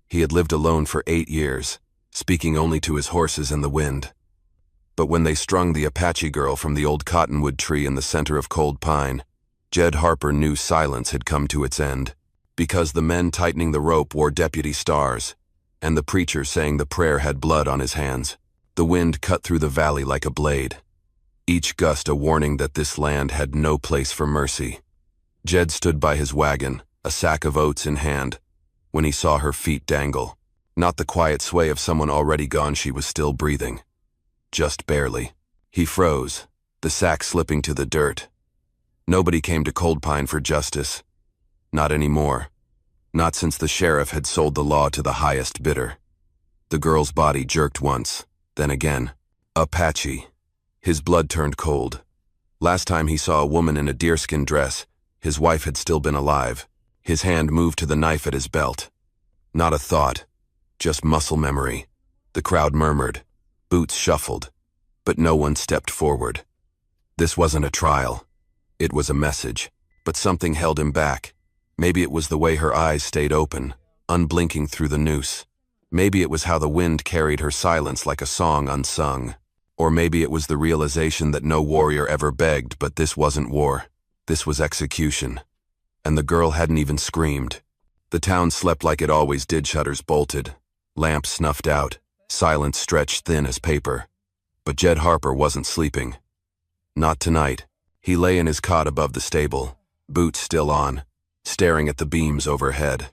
He had lived alone for 8 years, speaking only to his horses and the wind. But when they strung the Apache girl from the old cottonwood tree in the center of Cold Pine, Jed Harper knew silence had come to its end, because the men tightening the rope wore deputy stars, and the preacher saying the prayer had blood on his hands. The wind cut through the valley like a blade, each gust a warning that this land had no place for mercy. Jed stood by his wagon, a sack of oats in hand, when he saw her feet dangle. Not the quiet sway of someone already gone, she was still breathing. Just barely. He froze, the sack slipping to the dirt. Nobody came to Cold Pine for justice. Not anymore. Not since the sheriff had sold the law to the highest bidder. The girl's body jerked once, then again. Apache. His blood turned cold. Last time he saw a woman in a deerskin dress, his wife had still been alive. His hand moved to the knife at his belt. Not a thought, just muscle memory. The crowd murmured. Boots shuffled, but no one stepped forward. This wasn't a trial. It was a message, but something held him back. Maybe it was the way her eyes stayed open, unblinking through the noose. Maybe it was how the wind carried her silence like a song unsung. Or maybe it was the realization that no warrior ever begged, but this wasn't war. This was execution. And the girl hadn't even screamed. The town slept like it always did, shutters bolted, lamps snuffed out, silence stretched thin as paper. But Jed Harper wasn't sleeping. Not tonight. He lay in his cot above the stable, boots still on, staring at the beams overhead.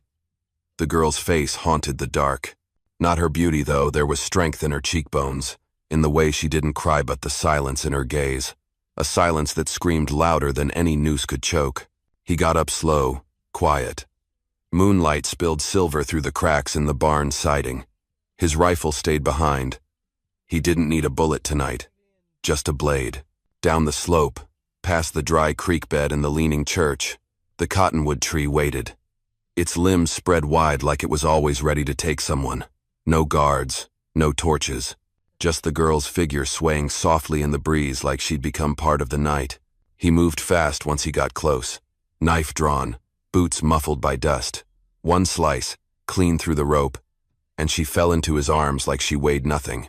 The girl's face haunted the dark. Not her beauty, though. There was strength in her cheekbones, in the way she didn't cry, but the silence in her gaze. A silence that screamed louder than any noose could choke. He got up slow, quiet. Moonlight spilled silver through the cracks in the barn siding. His rifle stayed behind. He didn't need a bullet tonight, just a blade. Down the slope, past the dry creek bed and the leaning church, the cottonwood tree waited. Its limbs spread wide like it was always ready to take someone. No guards, no torches, just the girl's figure swaying softly in the breeze like she'd become part of the night. He moved fast once he got close, knife drawn, boots muffled by dust. One slice, clean through the rope, and she fell into his arms like she weighed nothing.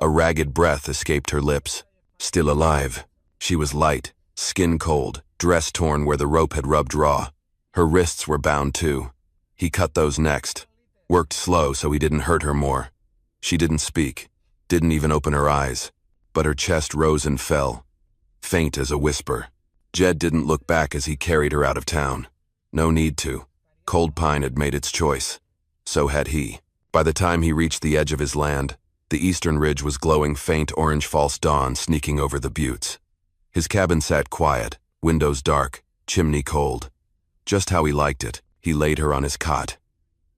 A ragged breath escaped her lips. Still alive. She was light, skin cold, dress torn where the rope had rubbed raw. Her wrists were bound too. He cut those next. Worked slow so he didn't hurt her more. She didn't speak, didn't even open her eyes, but her chest rose and fell, faint as a whisper. Jed didn't look back as he carried her out of town. No need to. Cold Pine had made its choice. So had he. By the time he reached the edge of his land, the eastern ridge was glowing faint orange false dawn sneaking over the buttes. His cabin sat quiet, windows dark, chimney cold. Just how he liked it. He laid her on his cot,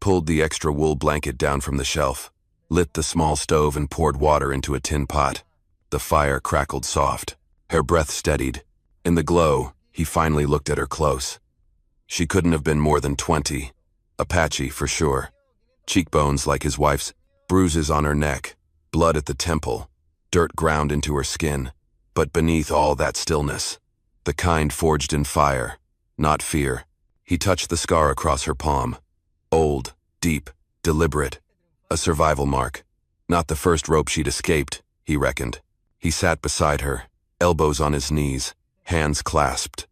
pulled the extra wool blanket down from the shelf, lit the small stove and poured water into a tin pot. The fire crackled soft. Her breath steadied. In the glow, he finally looked at her close. She couldn't have been more than 20. Apache for sure. Cheekbones like his wife's, bruises on her neck, blood at the temple, dirt ground into her skin. But beneath all that stillness, the kind forged in fire, not fear. He touched the scar across her palm. Old, deep, deliberate. A survival mark. Not the first rope she'd escaped, he reckoned. He sat beside her, elbows on his knees, hands clasped.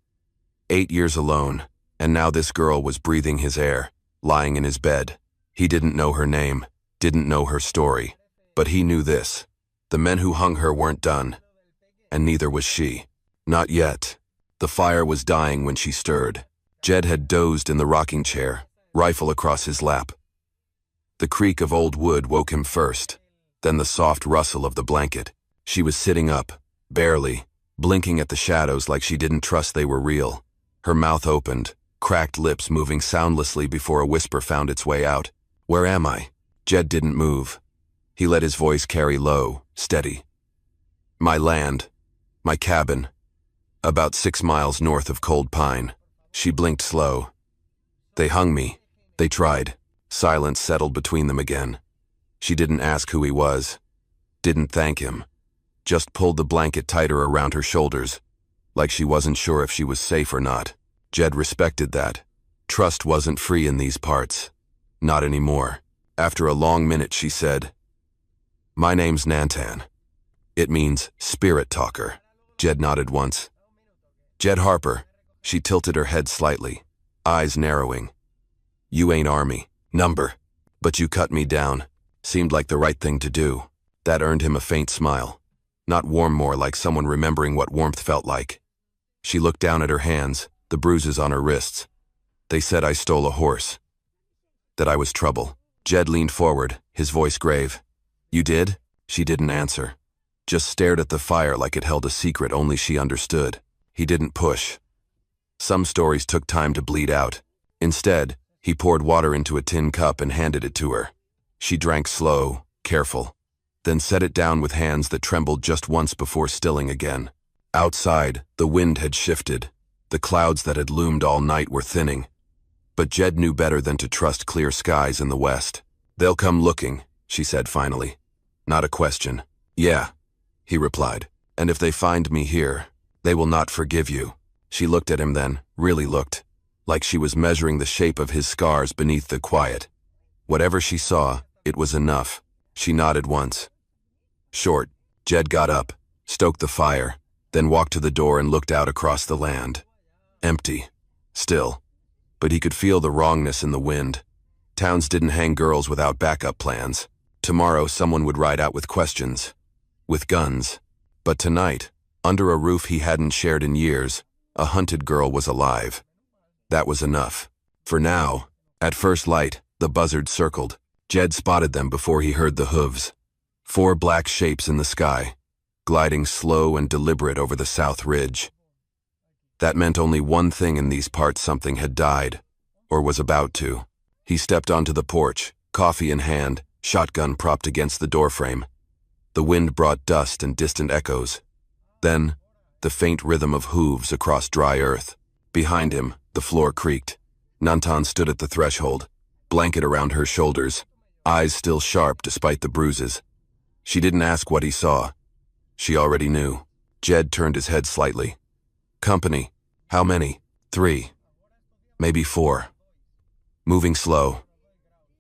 8 years alone, and now this girl was breathing his air, lying in his bed. He didn't know her name, didn't know her story. But he knew this. The men who hung her weren't done. And neither was she. Not yet. The fire was dying when she stirred. Jed had dozed in the rocking chair, rifle across his lap. The creak of old wood woke him first, then the soft rustle of the blanket. She was sitting up, barely, blinking at the shadows like she didn't trust they were real. Her mouth opened, cracked lips moving soundlessly before a whisper found its way out. "Where am I?" Jed didn't move. He let his voice carry low, steady. "My land, my cabin, about 6 miles north of Cold Pine." She blinked slow. "They hung me. They tried." Silence settled between them again. She didn't ask who he was, didn't thank him, just pulled the blanket tighter around her shoulders, like she wasn't sure if she was safe or not. Jed respected that. Trust wasn't free in these parts. Not anymore. After a long minute, she said, "My name's Nantan. It means spirit talker." Jed nodded once. "Jed Harper." She tilted her head slightly, eyes narrowing. "You ain't army number, but you cut me down. Seemed like the right thing to do." That earned him a faint smile. Not warm, more like someone remembering what warmth felt like. She looked down at her hands, the bruises on her wrists. "They said I stole a horse. That I was trouble." Jed leaned forward, his voice grave. "You did?" She didn't answer. Just stared at the fire like it held a secret only she understood. He didn't push. Some stories took time to bleed out. Instead, he poured water into a tin cup and handed it to her. She drank slow, careful, then set it down with hands that trembled just once before stilling again. Outside, the wind had shifted. The clouds that had loomed all night were thinning. But Jed knew better than to trust clear skies in the west. "They'll come looking," she said finally. Not a question. "Yeah," he replied. "And if they find me here, they will not forgive you." She looked at him then, really looked, like she was measuring the shape of his scars beneath the quiet. Whatever she saw, it was enough. She nodded once. Short, Jed got up, stoked the fire, then walked to the door and looked out across the land. Empty. Still. But he could feel the wrongness in the wind. Towns didn't hang girls without backup plans. Tomorrow someone would ride out with questions. With guns. But tonight, under a roof he hadn't shared in years, a hunted girl was alive. That was enough. For now, at first light, the buzzards circled. Jed spotted them before he heard the hooves. 4 black shapes in the sky, gliding slow and deliberate over the south ridge. That meant only one thing in these parts: something had died, or was about to. He stepped onto the porch, coffee in hand, shotgun propped against the doorframe. The wind brought dust and distant echoes. Then, the faint rhythm of hooves across dry earth. Behind him, the floor creaked. Nantan stood at the threshold, blanket around her shoulders, eyes still sharp despite the bruises. She didn't ask what he saw. She already knew. Jed turned his head slightly. "Company. How many?" 3. Maybe 4. Moving slow.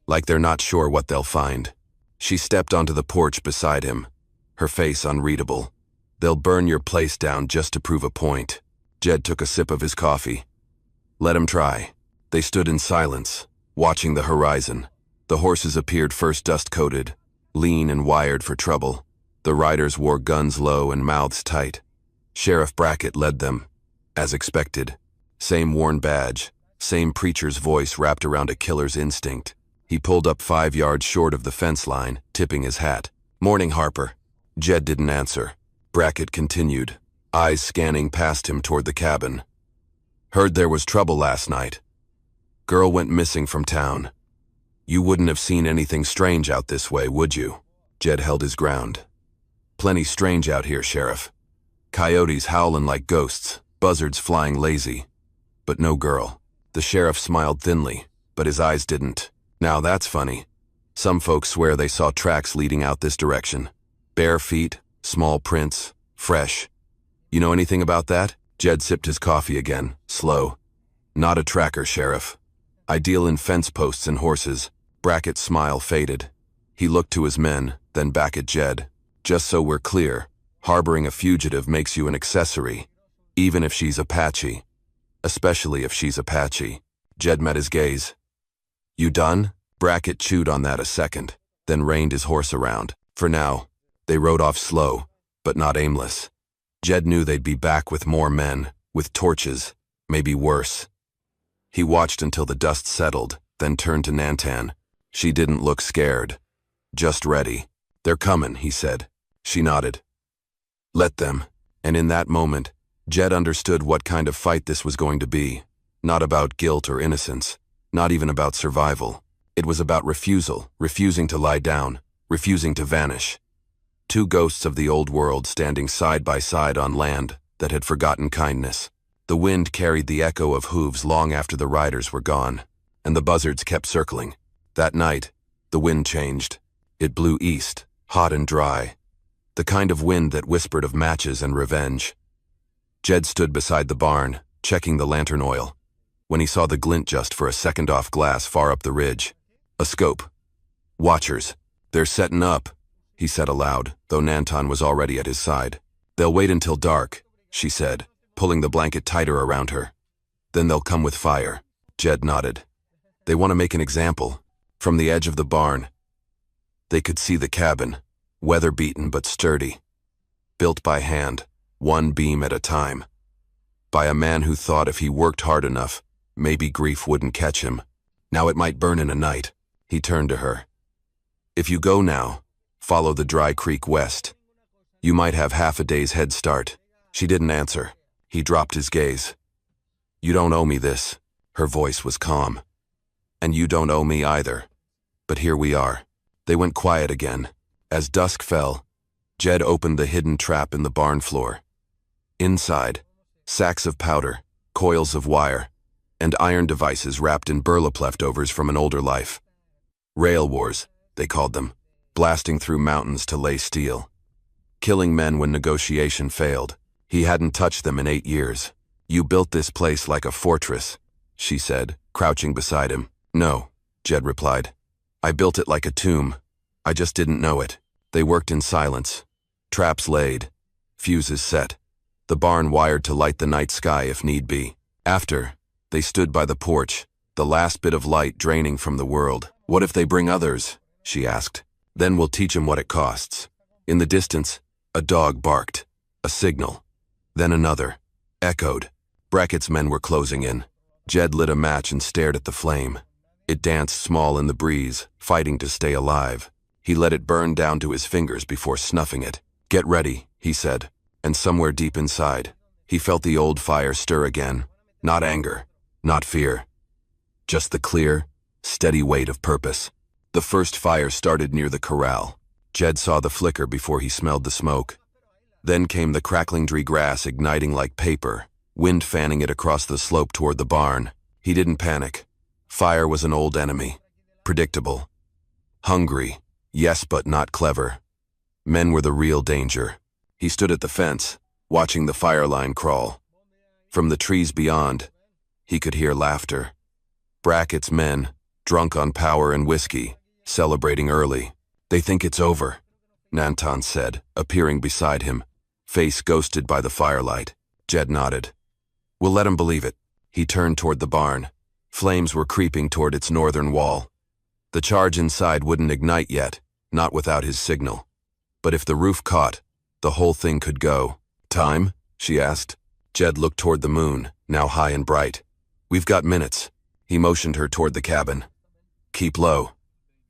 Like they're not sure what they'll find. She stepped onto the porch beside him, her face unreadable. "They'll burn your place down just to prove a point." Jed took a sip of his coffee. Let him try. They stood in silence, watching the horizon. The horses appeared first dust-coated, lean and wired for trouble. The riders wore guns low and mouths tight. Sheriff Brackett led them, as expected. Same worn badge, same preacher's voice wrapped around a killer's instinct. He pulled up 5 yards short of the fence line, tipping his hat. "Morning, Harper." Jed didn't answer. Brackett continued, eyes scanning past him toward the cabin. "Heard there was trouble last night. Girl went missing from town. You wouldn't have seen anything strange out this way, would you?" Jed held his ground. "Plenty strange out here, Sheriff. Coyotes howling like ghosts, buzzards flying lazy. But no girl." The sheriff smiled thinly, but his eyes didn't. "Now that's funny. Some folks swear they saw tracks leading out this direction. Bare feet, small prints, fresh. You know anything about that?" Jed sipped his coffee again, slow. "Not a tracker, Sheriff. I deal in fence posts and horses." Brackett's smile faded. He looked to his men, then back at Jed. "Just so we're clear, harboring a fugitive makes you an accessory, even if she's Apache. Especially if she's Apache." Jed met his gaze. "You done?" Brackett chewed on that a second, then reined his horse around. For now, they rode off slow, but not aimless. Jed knew they'd be back with more men, with torches, maybe worse. He watched until the dust settled, then turned to Nantan. She didn't look scared. Just ready. "They're coming," he said. She nodded. "Let them." And in that moment, Jed understood what kind of fight this was going to be. Not about guilt or innocence. Not even about survival. It was about refusal, refusing to lie down, refusing to vanish. 2 ghosts of the old world standing side by side on land that had forgotten kindness. The wind carried the echo of hooves long after the riders were gone, and the buzzards kept circling. That night, the wind changed. It blew east, hot and dry. The kind of wind that whispered of matches and revenge. Jed stood beside the barn, checking the lantern oil, when he saw the glint just for a second off glass far up the ridge. A scope. Watchers. They're setting up, he said aloud, though Nantan was already at his side. They'll wait until dark, she said, pulling the blanket tighter around her. Then they'll come with fire. Jed nodded. They want to make an example. From the edge of the barn, they could see the cabin, weather-beaten but sturdy. Built by hand, one beam at a time. By a man who thought if he worked hard enough, maybe grief wouldn't catch him. Now it might burn in a night. He turned to her. If you go now, follow the dry creek west. You might have half a day's head start. She didn't answer. He dropped his gaze. You don't owe me this. Her voice was calm. And you don't owe me either. But here we are. They went quiet again. As dusk fell, Jed opened the hidden trap in the barn floor. Inside, sacks of powder, coils of wire, and iron devices wrapped in burlap leftovers from an older life. Rail wars, they called them, blasting through mountains to lay steel. Killing men when negotiation failed. He hadn't touched them in 8 years. You built this place like a fortress, she said, crouching beside him. No, Jed replied. I built it like a tomb. I just didn't know it. They worked in silence. Traps laid. Fuses set. The barn wired to light the night sky if need be. After, they stood by the porch, the last bit of light draining from the world. What if they bring others? She asked. Then we'll teach 'em what it costs. In the distance, a dog barked. A signal. Then another. Echoed. Brackett's men were closing in. Jed lit a match and stared at the flame. It danced small in the breeze, fighting to stay alive. He let it burn down to his fingers before snuffing it. Get ready, he said, and somewhere deep inside, he felt the old fire stir again. Not anger, not fear. Just the clear, steady weight of purpose. The first fire started near the corral. Jed saw the flicker before he smelled the smoke. Then came the crackling dry grass igniting like paper, wind fanning it across the slope toward the barn. He didn't panic. Fire was an old enemy. Predictable. Hungry, yes but not clever. Men were the real danger. He stood at the fence, watching the fire line crawl. From the trees beyond, he could hear laughter. Brackett's men, drunk on power and whiskey, celebrating early. They think it's over, Nantan said, appearing beside him, face ghosted by the firelight. Jed nodded. We'll let him believe it. He turned toward the barn. Flames were creeping toward its northern wall. The charge inside wouldn't ignite yet, not without his signal. But if the roof caught, the whole thing could go. Time? She asked. Jed looked toward the moon, now high and bright. We've got minutes. He motioned her toward the cabin. Keep low.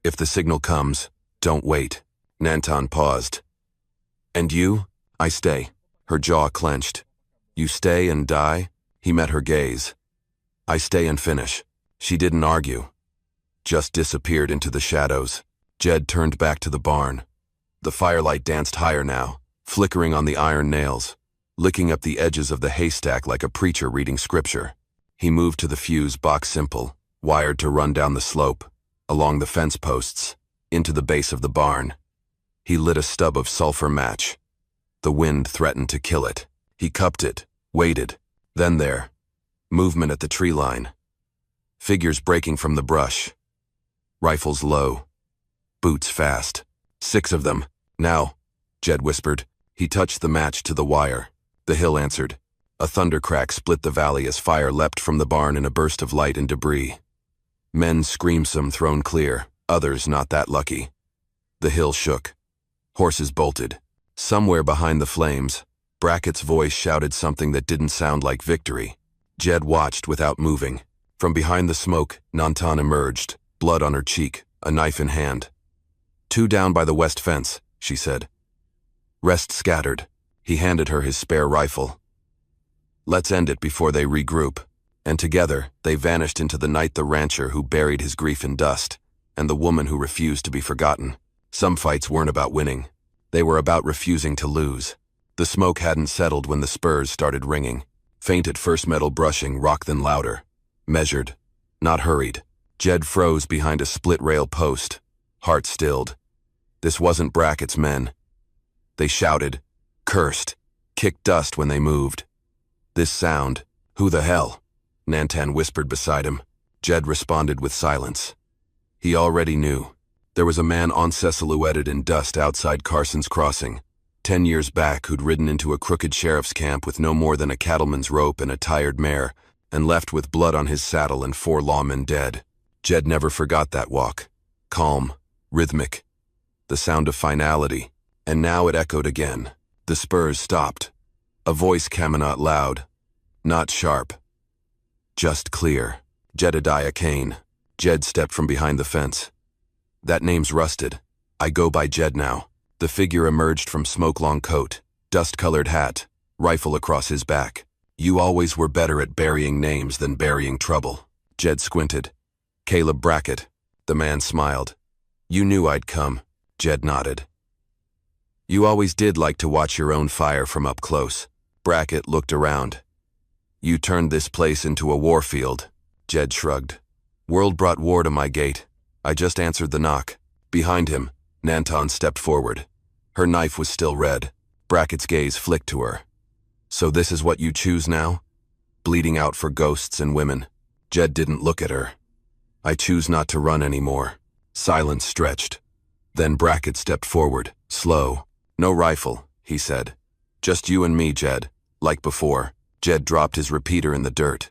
If the signal comes, don't wait. Nantan paused. And you? I stay. Her jaw clenched. You stay and die? He met her gaze. I stay and finish. She didn't argue. Just disappeared into the shadows. Jed turned back to the barn. The firelight danced higher now, flickering on the iron nails, licking up the edges of the haystack like a preacher reading scripture. He moved to the fuse box simple, wired to run down the slope, along the fence posts, into the base of the barn. He lit a stub of sulfur match. The wind threatened to kill it. He cupped it, waited. Then there. Movement at the tree line. Figures breaking from the brush. Rifles low. Boots fast. 6 of them. Now, Jed whispered. He touched the match to the wire. The hill answered. A thunder crack split the valley as fire leapt from the barn in a burst of light and debris. Men screamed, some thrown clear, others not that lucky. The hill shook. Horses bolted. Somewhere behind the flames, Brackett's voice shouted something that didn't sound like victory. Jed watched without moving. From behind the smoke, Nantan emerged, blood on her cheek, a knife in hand. 2 down by the west fence, she said. Rest scattered. He handed her his spare rifle. Let's end it before they regroup. And together, they vanished into the night, the rancher who buried his grief in dust, and the woman who refused to be forgotten. Some fights weren't about winning. They were about refusing to lose. The smoke hadn't settled when the spurs started ringing. Faint at first, metal brushing, rock then louder. Measured, not hurried. Jed froze behind a split-rail post, heart stilled. This wasn't Brackett's men. They shouted, cursed, kicked dust when they moved. This sound, who the hell? Nantan whispered beside him. Jed responded with silence. He already knew. There was a man silhouetted in dust outside Carson's Crossing, 10 years back, who'd ridden into a crooked sheriff's camp with no more than a cattleman's rope and a tired mare, and left with blood on his saddle and 4 lawmen dead. Jed never forgot that walk. Calm, rhythmic, the sound of finality. And now it echoed again. The spurs stopped. A voice came out loud, not sharp, just clear. Jedediah Kane. Jed stepped from behind the fence. That name's rusted. I go by Jed now. The figure emerged from smoke-long coat, dust-colored hat, rifle across his back. You always were better at burying names than burying trouble. Jed squinted. Caleb Brackett. The man smiled. You knew I'd come. Jed nodded. You always did like to watch your own fire from up close. Brackett looked around. You turned this place into a war field. Jed shrugged. World brought war to my gate. I just answered the knock. Behind him, Nanton stepped forward. Her knife was still red. Brackett's gaze flicked to her. So this is what you choose now? Bleeding out for ghosts and women. Jed didn't look at her. I choose not to run anymore. Silence stretched. Then Brackett stepped forward, slow. No rifle, he said. Just you and me, Jed. Like before. Jed dropped his repeater in the dirt.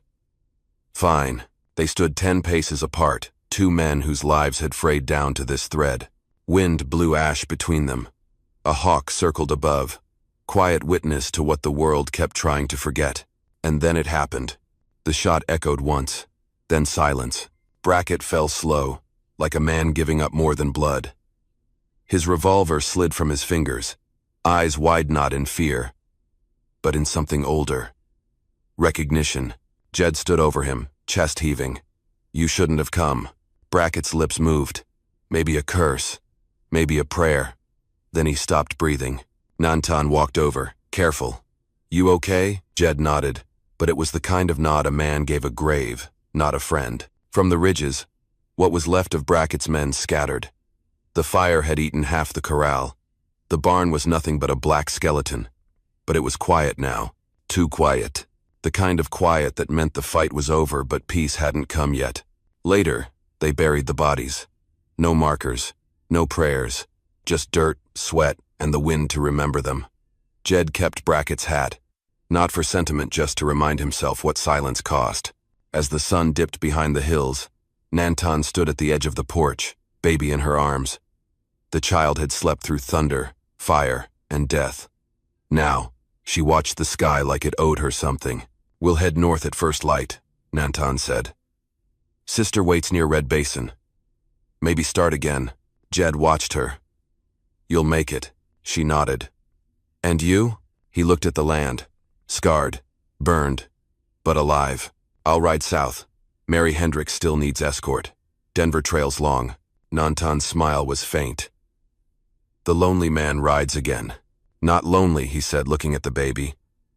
Fine. They stood 10 paces apart, 2 men whose lives had frayed down to this thread. Wind blew ash between them. A hawk circled above, quiet witness to what the world kept trying to forget. And then it happened. The shot echoed once, then silence. Brackett fell slow, like a man giving up more than blood. His revolver slid from his fingers, eyes wide not in fear, but in something older. Recognition. Jed stood over him, chest heaving. You shouldn't have come. Brackett's lips moved. Maybe a curse. Maybe a prayer. Then he stopped breathing. Nanton walked over, careful. You okay? Jed nodded, but it was the kind of nod a man gave a grave, not a friend. From the ridges, what was left of Brackett's men scattered. The fire had eaten half the corral. The barn was nothing but a black skeleton. But it was quiet now. Too quiet. The kind of quiet that meant the fight was over but peace hadn't come yet. Later, they buried the bodies. No markers, no prayers, just dirt, sweat, and the wind to remember them. Jed kept Brackett's hat, not for sentiment, just to remind himself what silence cost. As the sun dipped behind the hills, Nanton stood at the edge of the porch, baby in her arms. The child had slept through thunder, fire, and death. Now, she watched the sky like it owed her something. We'll head north at first light, Nanton said. Sister waits near Red Basin. Maybe start again. Jed watched her. You'll make it, she nodded. And you? He looked at the land. Scarred, burned, but alive. I'll ride south. Mary Hendricks still needs escort. Denver trail's long. Nanton's smile was faint. The lonely man rides again. Not lonely, he said, looking at the baby.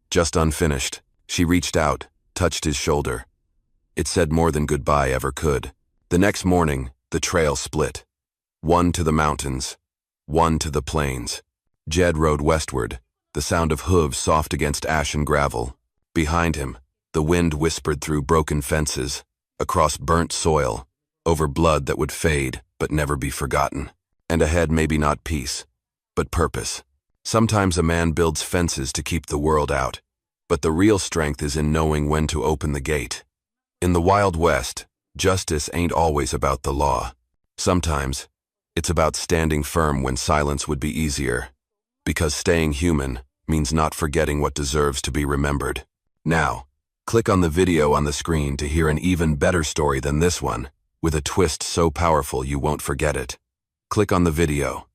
Just unfinished. She reached out, touched his shoulder. It said more than goodbye ever could. The next morning, the trail split. One to the mountains, one to the plains. Jed rode westward, the sound of hooves soft against ash and gravel. Behind him, the wind whispered through broken fences, across burnt soil, over blood that would fade but never be forgotten. And ahead, maybe not peace, but purpose. Sometimes a man builds fences to keep the world out, but the real strength is in knowing when to open the gate. In the Wild West, justice ain't always about the law. Sometimes, it's about standing firm when silence would be easier, because staying human means not forgetting what deserves to be remembered. Now, click on the video on the screen to hear an even better story than this one, with a twist so powerful you won't forget it. Click on the video.